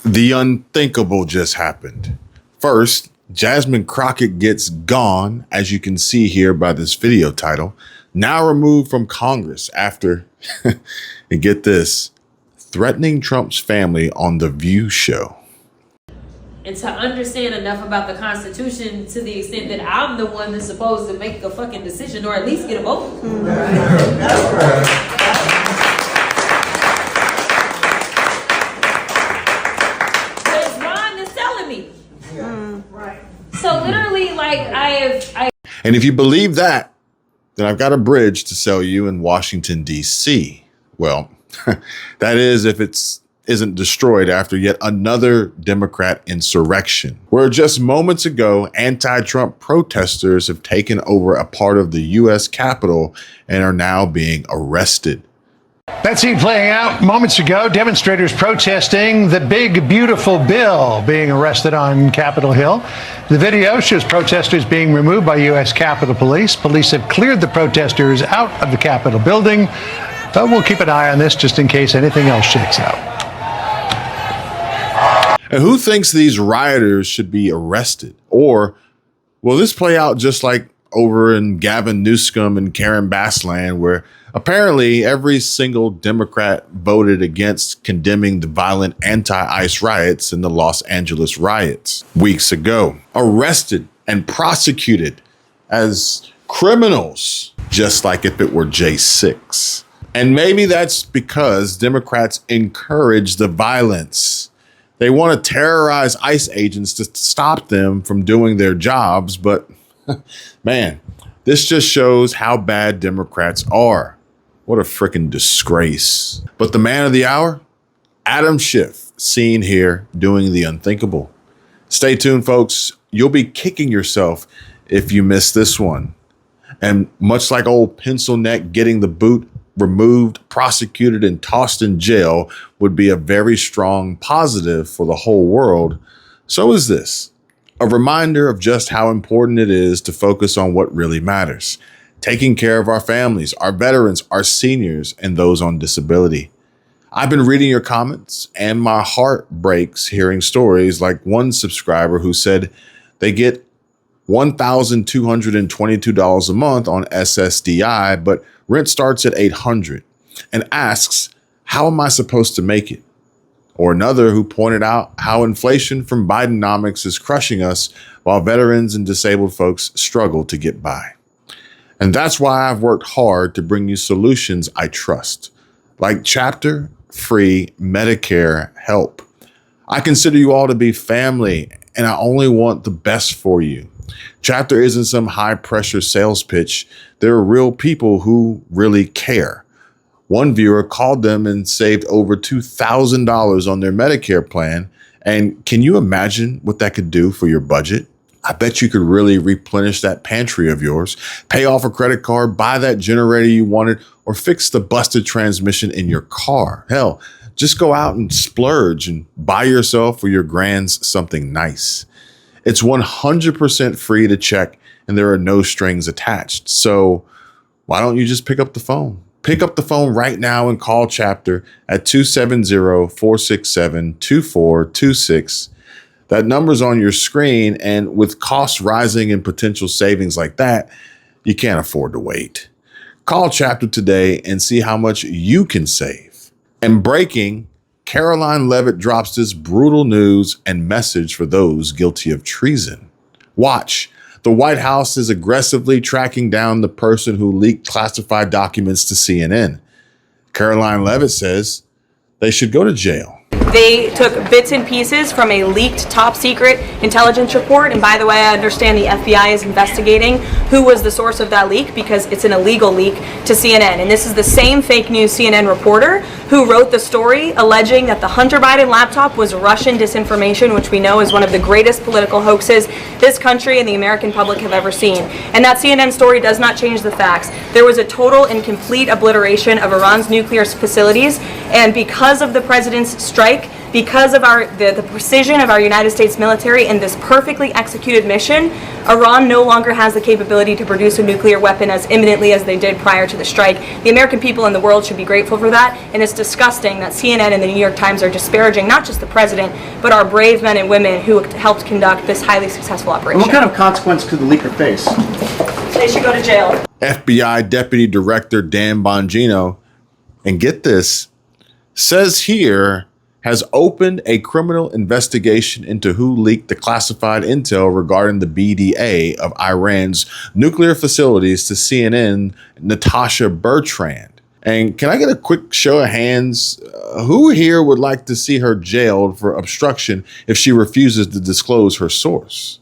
The unthinkable just happened. First, Jasmine Crockett gets gone, as you can see here by this video title, now removed from Congress after, and get this, threatening Trump's family on The View show. And to understand enough about the Constitution to the extent that I'm the one that's supposed to make a fucking decision or at least get a vote. Because Ron is telling me. Right. So literally, like, And if you believe that, then I've got a bridge to sell you in Washington, D.C. Well, that is if it's isn't destroyed after yet another Democrat insurrection, where just moments ago, anti-Trump protesters have taken over a part of the U.S. Capitol and are now being arrested. That scene playing out moments ago, demonstrators protesting the big, beautiful bill being arrested on Capitol Hill. The video shows protesters being removed by U.S. Capitol Police. Police have cleared the protesters out of the Capitol building, but we'll keep an eye on this just in case anything else shakes out. And who thinks these rioters should be arrested? Or will this play out just like over in Gavin Newsom and Karen Bass land, where apparently every single Democrat voted against condemning the violent anti-ICE riots in the Los Angeles riots weeks ago, arrested and prosecuted as criminals, just like if it were J6. And maybe that's because Democrats encourage the violence. They want to terrorize ICE agents to stop them from doing their jobs. But man, this just shows how bad Democrats are. What a freaking disgrace. But the man of the hour, Adam Schiff, seen here doing the unthinkable. Stay tuned, folks. You'll be kicking yourself if you miss this one. And much like old Pencil Neck getting the boot removed, prosecuted, and tossed in jail would be a very strong positive for the whole world, so is this. A reminder of just how important it is to focus on what really matters. Taking care of our families, our veterans, our seniors, and those on disability. I've been reading your comments, and my heart breaks hearing stories like one subscriber who said they get $1,222 a month on SSDI, but rent starts at $800, and asks, how am I supposed to make it? Or another who pointed out how inflation from Bidenomics is crushing us while veterans and disabled folks struggle to get by. And that's why I've worked hard to bring you solutions I trust, like chapter-free Medicare help. I consider you all to be family, and I only want the best for you. Chapter isn't some high-pressure sales pitch. There are real people who really care. One viewer called them and saved over $2,000 on their Medicare plan. And can you imagine what that could do for your budget? I bet you could really replenish that pantry of yours, pay off a credit card, buy that generator you wanted, or fix the busted transmission in your car. Hell, just go out and splurge and buy yourself or your grands something nice. It's 100% free to check, and there are no strings attached. So why don't you just pick up the phone? Pick up the phone right now and call Chapter at 270-467-2426. That number's on your screen, and with costs rising and potential savings like that, you can't afford to wait. Call Chapter today and see how much you can save. And breaking, Caroline Leavitt drops this brutal news and message for those guilty of treason. Watch. The White House is aggressively tracking down the person who leaked classified documents to CNN. Caroline Leavitt says they should go to jail. They took bits and pieces from a leaked top secret intelligence report. And by the way, I understand the FBI is investigating who was the source of that leak because it's an illegal leak to CNN. And this is the same fake news CNN reporter who wrote the story alleging that the Hunter Biden laptop was Russian disinformation, which we know is one of the greatest political hoaxes this country and the American public have ever seen. And that CNN story does not change the facts. There was a total and complete obliteration of Iran's nuclear facilities. And because of the president's strike, Because of the precision of our United States military in this perfectly executed mission, Iran no longer has the capability to produce a nuclear weapon as imminently as they did prior to the strike. The American people and the world should be grateful for that, and it's disgusting that CNN and the New York Times are disparaging not just the president, but our brave men and women who helped conduct this highly successful operation. And what kind of consequence could the leaker face? They should go to jail. FBI Deputy Director Dan Bongino, and get this, says here, has opened a criminal investigation into who leaked the classified intel regarding the BDA of Iran's nuclear facilities to CNN, Natasha Bertrand. And can I get a quick show of hands? Who here would like to see her jailed for obstruction if she refuses to disclose her source?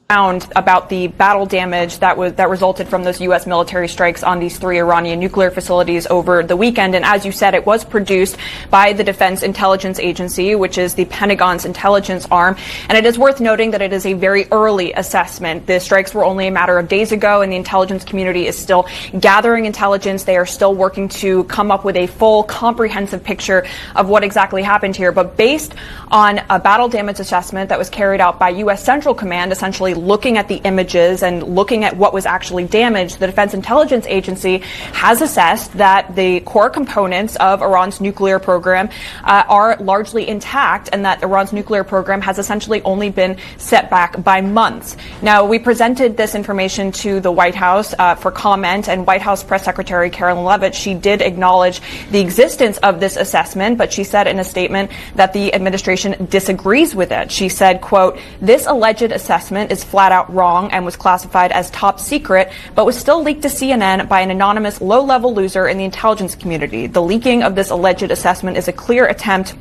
About the battle damage that resulted from those U.S. military strikes on these 3 Iranian nuclear facilities over the weekend. And as you said, it was produced by the Defense Intelligence Agency, which is the Pentagon's intelligence arm. And it is worth noting that it is a very early assessment. The strikes were only a matter of days ago, and the intelligence community is still gathering intelligence. They are still working to come up with a full, comprehensive picture of what exactly happened here. But based on a battle damage assessment that was carried out by U.S. Central Command, essentially looking at the images and looking at what was actually damaged, the Defense Intelligence Agency has assessed that the core components of Iran's nuclear program are largely intact, and that Iran's nuclear program has essentially only been set back by months. Now, we presented this information to the White House for comment, and White House Press Secretary Carolyn Leavitt, she did acknowledge the existence of this assessment, but she said in a statement that the administration disagrees with it. She said, quote, "This alleged assessment is flat out wrong and was classified as top secret, but was still leaked to CNN by an anonymous low-level loser in the intelligence community. The leaking of this alleged assessment is a clear attempt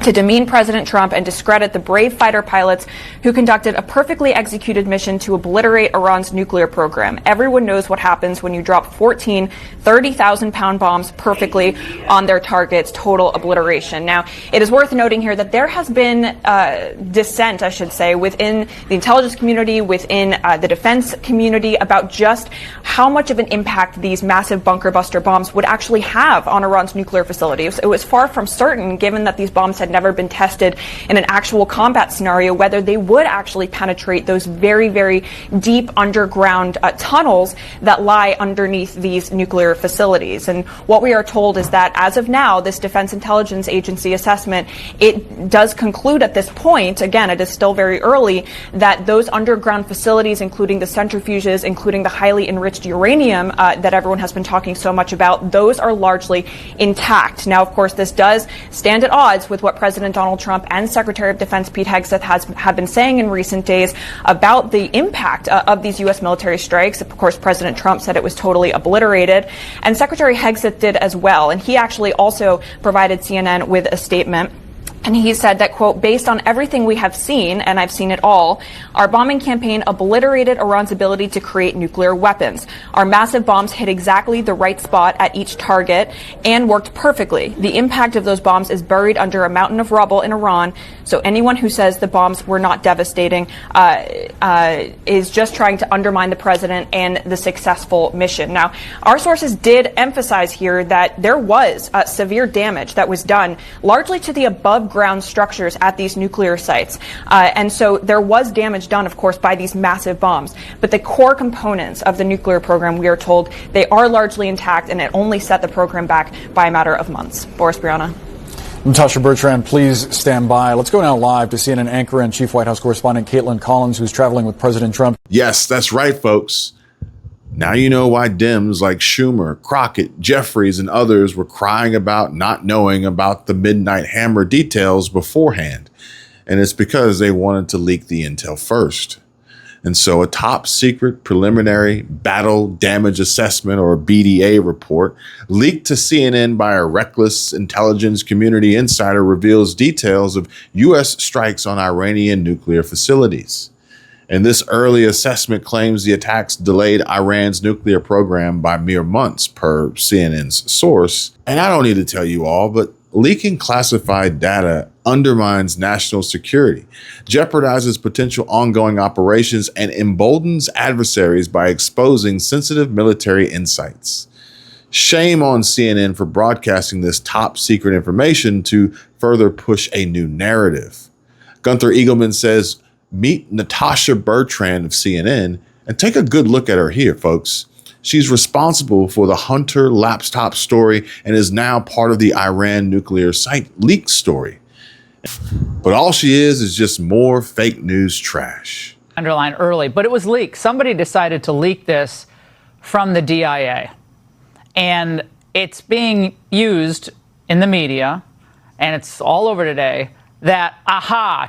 to demean President Trump and discredit the brave fighter pilots who conducted a perfectly executed mission to obliterate Iran's nuclear program. Everyone knows what happens when you drop 14 30,000-pound bombs perfectly on their targets, total obliteration." Now, it is worth noting here that there has been dissent, I should say, within the intelligence community, within the defense community, about just how much of an impact these massive bunker buster bombs would actually have on Iran's nuclear facilities. It was far from certain, given that these bombs had never been tested in an actual combat scenario, whether they would actually penetrate those very, very deep underground tunnels that lie underneath these nuclear facilities. And what we are told is that as of now, this Defense Intelligence Agency assessment, it does conclude at this point, again, it is still very early, that those underground facilities, including the centrifuges, including the highly enriched uranium that everyone has been talking so much about, those are largely intact. Now, of course, this does stand at odds with what President Donald Trump and Secretary of Defense Pete Hegseth have been saying in recent days about the impact of these U.S. military strikes. Of course, President Trump said it was totally obliterated, and Secretary Hegseth did as well. And he actually also provided CNN with a statement. And he said that, quote, "Based on everything we have seen, and I've seen it all, our bombing campaign obliterated Iran's ability to create nuclear weapons. Our massive bombs hit exactly the right spot at each target and worked perfectly. The impact of those bombs is buried under a mountain of rubble in Iran. So anyone who says the bombs were not devastating is just trying to undermine the president and the successful mission." Now, our sources did emphasize here that there was severe damage that was done largely to the above ground structures at these nuclear sites. And so there was damage done, of course, by these massive bombs. But the core components of the nuclear program, we are told, they are largely intact, and it only set the program back by a matter of months. Boris Brianna. Natasha Bertrand, please stand by. Let's go now live to CNN anchor and chief White House correspondent Caitlin Collins, who's traveling with President Trump. Yes, that's right, folks. Now you know why Dems like Schumer, Crockett, Jeffries, and others were crying about not knowing about the Midnight Hammer details beforehand. And it's because they wanted to leak the intel first. And so a top secret preliminary battle damage assessment, or BDA report, leaked to CNN by a reckless intelligence community insider, reveals details of U.S. strikes on Iranian nuclear facilities. And this early assessment claims the attacks delayed Iran's nuclear program by mere months, per CNN's source. And I don't need to tell you all, but leaking classified data undermines national security, jeopardizes potential ongoing operations, and emboldens adversaries by exposing sensitive military insights. Shame on CNN for broadcasting this top secret information to further push a new narrative. Gunther Eagleman says, meet Natasha Bertrand of CNN and take a good look at her here, folks. She's responsible for the Hunter laptop story and is now part of the Iran nuclear site leak story. But all she is just more fake news trash. Underline early, but it was leaked. Somebody decided to leak this from the DIA. And it's being used in the media, and it's all over today, that,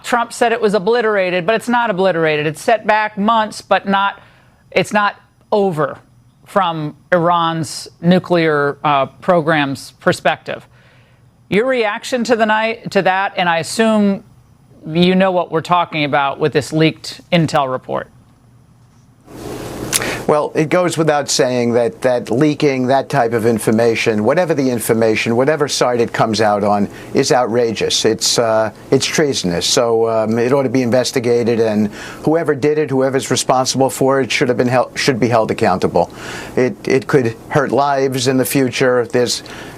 Trump said it was obliterated, but it's not obliterated. It's set back months, but it's not over from Iran's nuclear program's perspective. Your reaction to that, and I assume you know what we're talking about with this leaked intel report. Well, it goes without saying that leaking that type of information, whatever the information, whatever side it comes out on, is outrageous. It's treasonous. So it ought to be investigated, and whoever did it, whoever's responsible for it, should be held accountable. It could hurt lives in the future.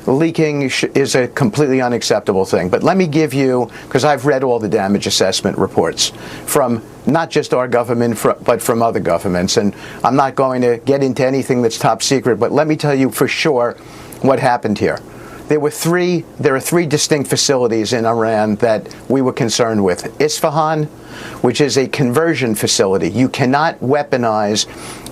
Leaking is a completely unacceptable thing. But let me give you, because I've read all the damage assessment reports from not just our government, but from other governments. And I'm not going to get into anything that's top secret, but let me tell you for sure what happened here. There are three distinct facilities in Iran that we were concerned with. Isfahan, which is a conversion facility. You cannot weaponize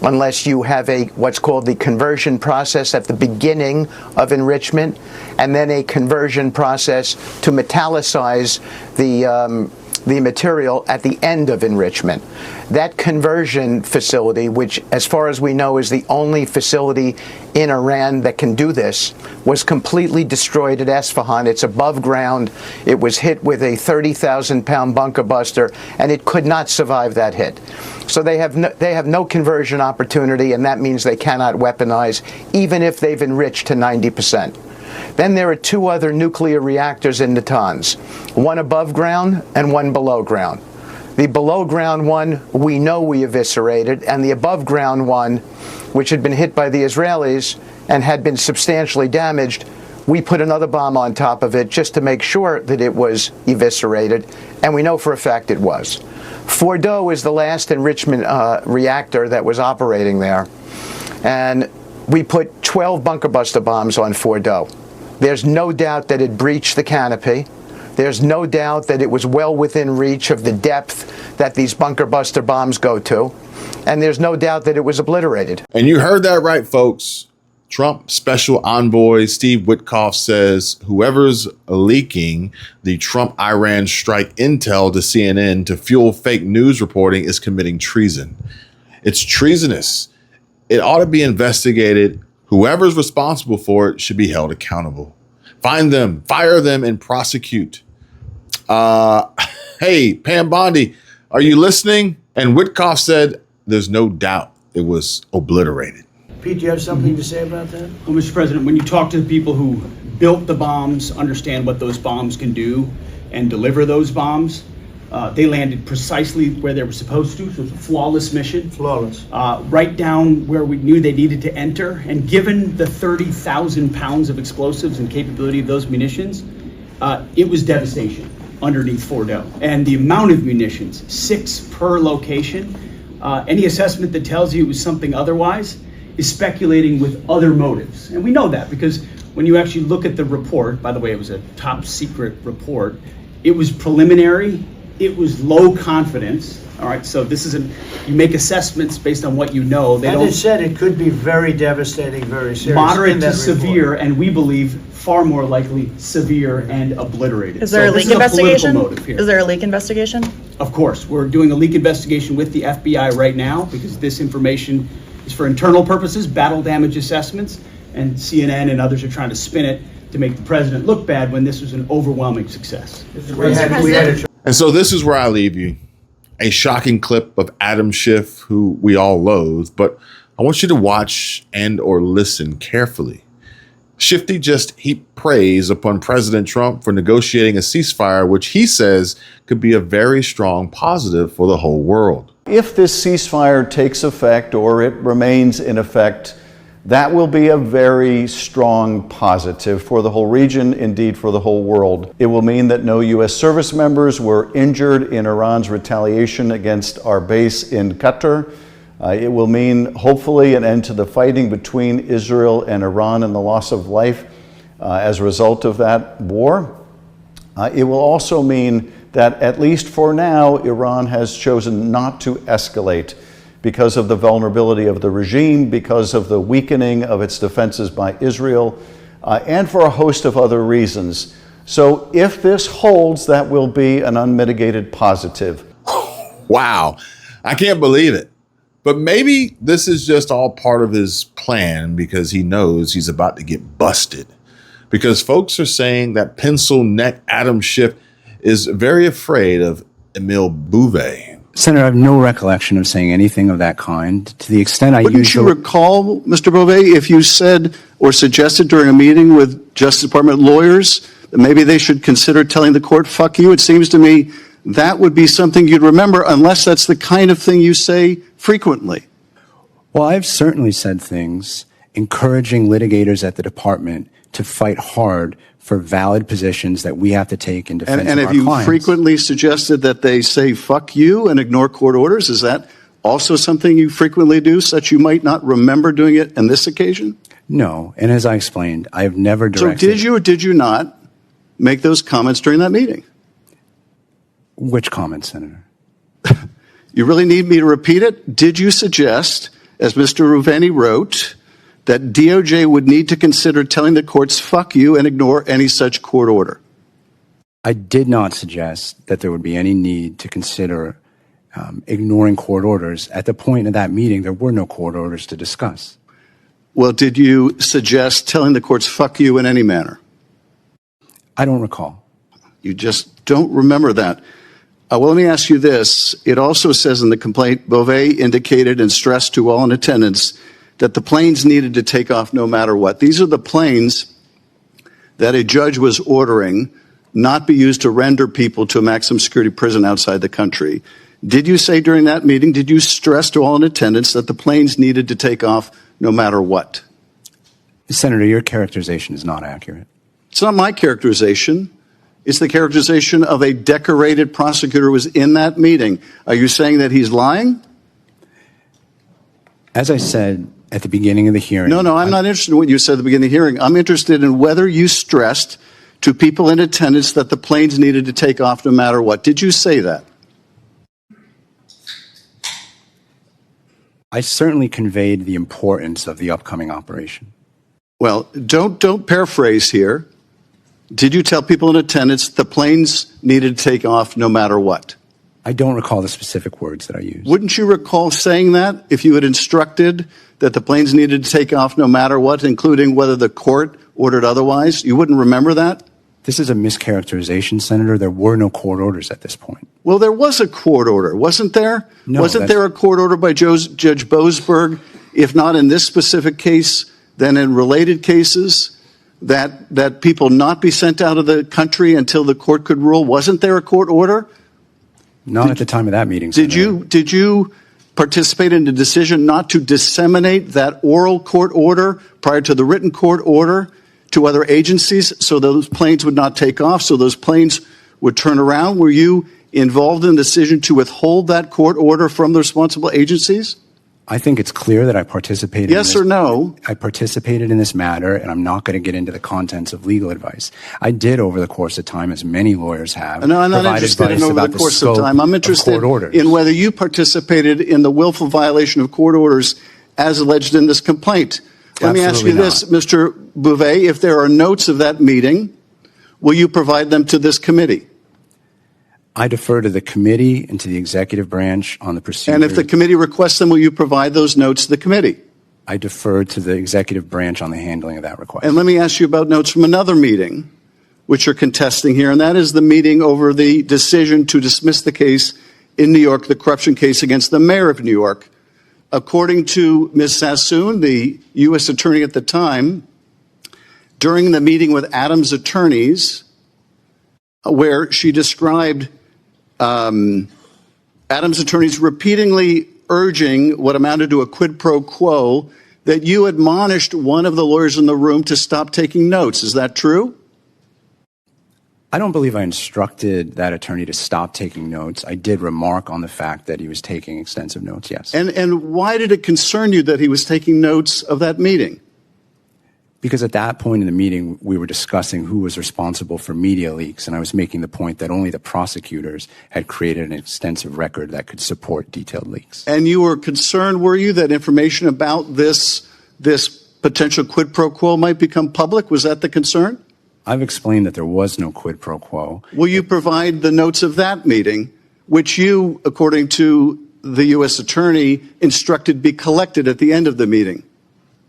unless you have what's called the conversion process at the beginning of enrichment, and then a conversion process to metallicize the material at the end of enrichment. That conversion facility, which as far as we know is the only facility in Iran that can do this, was completely destroyed at Isfahan. It's above ground. It was hit with a 30,000-pound bunker buster, and it could not survive that hit. So they have no conversion opportunity, and that means they cannot weaponize, even if they've enriched to 90%. Then there are two other nuclear reactors in Natanz, one above ground and one below ground. The below ground one we know we eviscerated, and the above ground one, which had been hit by the Israelis and had been substantially damaged, we put another bomb on top of it just to make sure that it was eviscerated, and we know for a fact it was. Fordo is the last enrichment reactor that was operating there, and we put 12 bunker buster bombs on Fordo. There's no doubt that it breached the canopy. There's no doubt that it was well within reach of the depth that these bunker buster bombs go to. And there's no doubt that it was obliterated. And you heard that right, folks. Trump special envoy Steve Witkoff says whoever's leaking the Trump-Iran strike intel to CNN to fuel fake news reporting is committing treason. It's treasonous. It ought to be investigated. Whoever's responsible for it should be held accountable. Find them, fire them, and prosecute. Hey, Pam Bondi, are you listening? And Witkoff said there's no doubt it was obliterated. Pete, do you have something to say about that? Well, Mr. President, when you talk to the people who built the bombs, understand what those bombs can do, and deliver those bombs, they landed precisely where they were supposed to, so it's a flawless mission. Flawless. Right down where we knew they needed to enter, and given the 30,000 pounds of explosives and capability of those munitions, it was devastation underneath Fordo. And the amount of munitions, 6 per location, any assessment that tells you it was something otherwise is speculating with other motives. And we know that because when you actually look at the report, by the way, it was a top secret report, it was preliminary, it was low confidence. All right, so this isn't, you make assessments based on what you know. As it said, it could be very devastating, very serious. Moderate to severe, and we believe far more likely severe and obliterated. Is there a leak investigation? Is there a leak investigation? Of course, we're doing a leak investigation with the FBI right now because this information is for internal purposes, battle damage assessments, and CNN and others are trying to spin it to make the president look bad when this was an overwhelming success. And so this is where I leave you. A shocking clip of Adam Schiff, who we all loathe, but I want you to watch and or listen carefully. Shifty just heaped praise upon President Trump for negotiating a ceasefire, which he says could be a very strong positive for the whole world. If this ceasefire takes effect or it remains in effect, That will be a very strong positive for the whole region, indeed for the whole world. It will mean that no U.S. service members were injured in Iran's retaliation against our base in Qatar. It will mean, hopefully, an end to the fighting between Israel and Iran and the loss of life as a result of that war. It will also mean that, at least for now, Iran has chosen not to escalate because of the vulnerability of the regime, because of the weakening of its defenses by Israel, and for a host of other reasons. So if this holds, that will be an unmitigated positive. Wow. I can't believe it. But maybe this is just all part of his plan because he knows he's about to get busted. Because folks are saying that pencil neck Adam Schiff is very afraid of Emil Bove. Senator, I have no recollection of saying anything of that kind. To the extent I Wouldn't you recall, Mr. Bove, if you said or suggested during a meeting with Justice Department lawyers that maybe they should consider telling the court, fuck you? It seems to me that would be something you'd remember, unless that's the kind of thing you say frequently. Well, I've certainly said things encouraging litigators at the department to fight hard for valid positions that we have to take in defense of our clients. And have you frequently suggested that they say fuck you and ignore court orders? Is that also something you frequently do, such you might not remember doing it on this occasion? No, and as I explained, I have never directed... So did you or did you not make those comments during that meeting? Which comments, Senator? You really need me to repeat it? Did you suggest, as Mr. Ruveni wrote, that DOJ would need to consider telling the courts, fuck you, and ignore any such court order? I did not suggest that there would be any need to consider ignoring court orders. At the point of that meeting, there were no court orders to discuss. Well, did you suggest telling the courts, fuck you, in any manner? I don't recall. You just don't remember that. Well, let me ask you this. It also says in the complaint, Bove indicated and stressed to all in attendance that the planes needed to take off no matter what. These are the planes that a judge was ordering not be used to render people to a maximum security prison outside the country. Did you say during that meeting, did you stress to all in attendance that the planes needed to take off no matter what? Senator, your characterization is not accurate. It's not my characterization. It's the characterization of a decorated prosecutor who was in that meeting. Are you saying that he's lying? As I said at the beginning of the hearing... No, I'm not interested in what you said at the beginning of the hearing. I'm interested in whether you stressed to people in attendance that the planes needed to take off no matter what. Did you say that? I certainly conveyed the importance of the upcoming operation. Well, don't paraphrase here. Did you tell people in attendance the planes needed to take off no matter what? I don't recall the specific words that I used. Wouldn't you recall saying that if you had instructed that the planes needed to take off no matter what, including whether the court ordered otherwise? You wouldn't remember that? This is a mischaracterization, Senator. There were no court orders at this point. Well, there was a court order, wasn't there? No, wasn't there a court order by Judge Boasberg, if not in this specific case, then in related cases, that people not be sent out of the country until the court could rule? Wasn't there a court order? Not at the time of that meeting, Senator. Did you participate in the decision not to disseminate that oral court order prior to the written court order to other agencies so those planes would not take off, so those planes would turn around? Were you involved in the decision to withhold that court order from the responsible agencies? I think it's clear that I participated Yes or no? I participated in this matter, and I'm not going to get into the contents of legal advice. I did, over the course of time, as many lawyers have. No, I'm not interested in over the course of time. I'm interested in whether you participated in the willful violation of court orders as alleged in this complaint. Let me ask you this, Mr. Bove. If there are notes of that meeting, will you provide them to this committee? I defer to the committee and to the executive branch on the procedure. And if the committee requests them, will you provide those notes to the committee? I defer to the executive branch on the handling of that request. And let me ask you about notes from another meeting, which you're contesting here, and that is the meeting over the decision to dismiss the case in New York, the corruption case against the mayor of New York. According to Ms. Sassoon, the U.S. attorney at the time, during the meeting with Adams' attorneys, where she described Adams' attorneys repeatedly urging what amounted to a quid pro quo that you admonished one of the lawyers in the room to stop taking notes. Is that true? I don't believe I instructed that attorney to stop taking notes. I did remark on the fact that he was taking extensive notes, yes. And why did it concern you that he was taking notes of that meeting? Because at that point in the meeting, we were discussing who was responsible for media leaks, and I was making the point that only the prosecutors had created an extensive record that could support detailed leaks. And you were concerned, were you, that information about this potential quid pro quo might become public? Was that the concern? I've explained that there was no quid pro quo. Will you provide the notes of that meeting, which you, according to the U.S. attorney, instructed be collected at the end of the meeting?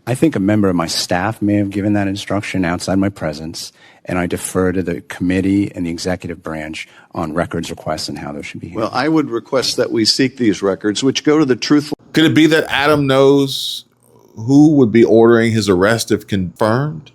I think a member of my staff may have given that instruction outside my presence, and I defer to the committee and the executive branch on records requests and how those should be handled. Well, I would request that we seek these records, which go to the truthful. Could it be that Adam knows who would be ordering his arrest if confirmed?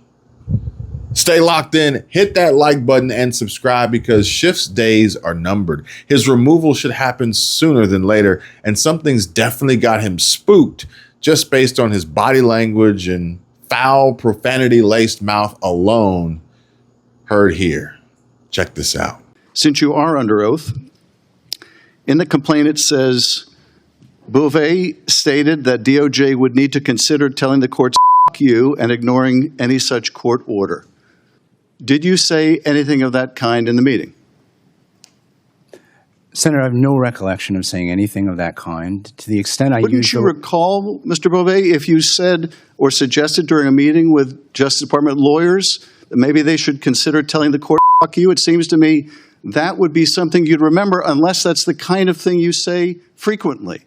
Stay locked in, hit that like button, and subscribe because Schiff's days are numbered. His removal should happen sooner than later, and something's definitely got him spooked just based on his body language and foul, profanity-laced mouth alone. Heard here. Check this out. Since you are under oath, in the complaint it says, Bove stated that DOJ would need to consider telling the courts "F you" and ignoring any such court order. Did you say anything of that kind in the meeting? Senator, I have no recollection of saying anything of that kind. To the extent I Wouldn't used you recall, Mr. Bove, if you said or suggested during a meeting with Justice Department lawyers that maybe they should consider telling the court "F you"? It seems to me that would be something you'd remember unless that's the kind of thing you say frequently.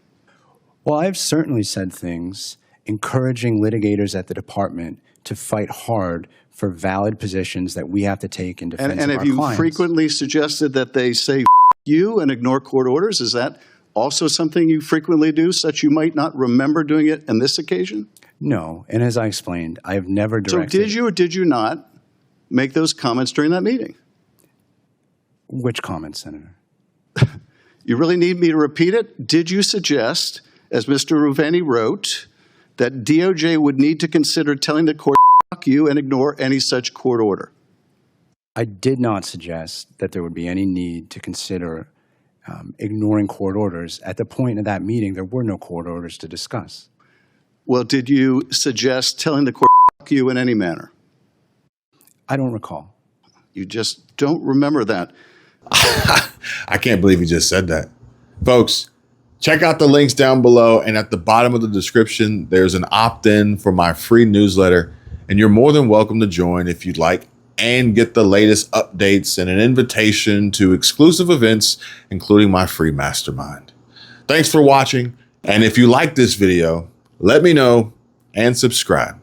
Well, I've certainly said things encouraging litigators at the department to fight hard for valid positions that we have to take in defense of our clients. And have you frequently suggested that they say "F you" and ignore court orders? Is that also something you frequently do, such you might not remember doing it on this occasion? No, and as I explained, I have never directed. So did you or did you not make those comments during that meeting? Which comments, Senator? You really need me to repeat it? Did you suggest, as Mr. Ruveni wrote, that DOJ would need to consider telling the court "F you" and ignore any such court order? I did not suggest that there would be any need to consider ignoring court orders. At the point of that meeting, there were no court orders to discuss. Well, did you suggest telling the court "F you" in any manner? I don't recall. You just don't remember that. I can't believe you just said that. Folks, check out the links down below, and at the bottom of the description, there's an opt-in for my free newsletter, and you're more than welcome to join if you'd like and get the latest updates and an invitation to exclusive events, including my free mastermind. Thanks for watching, and if you like this video, let me know and subscribe.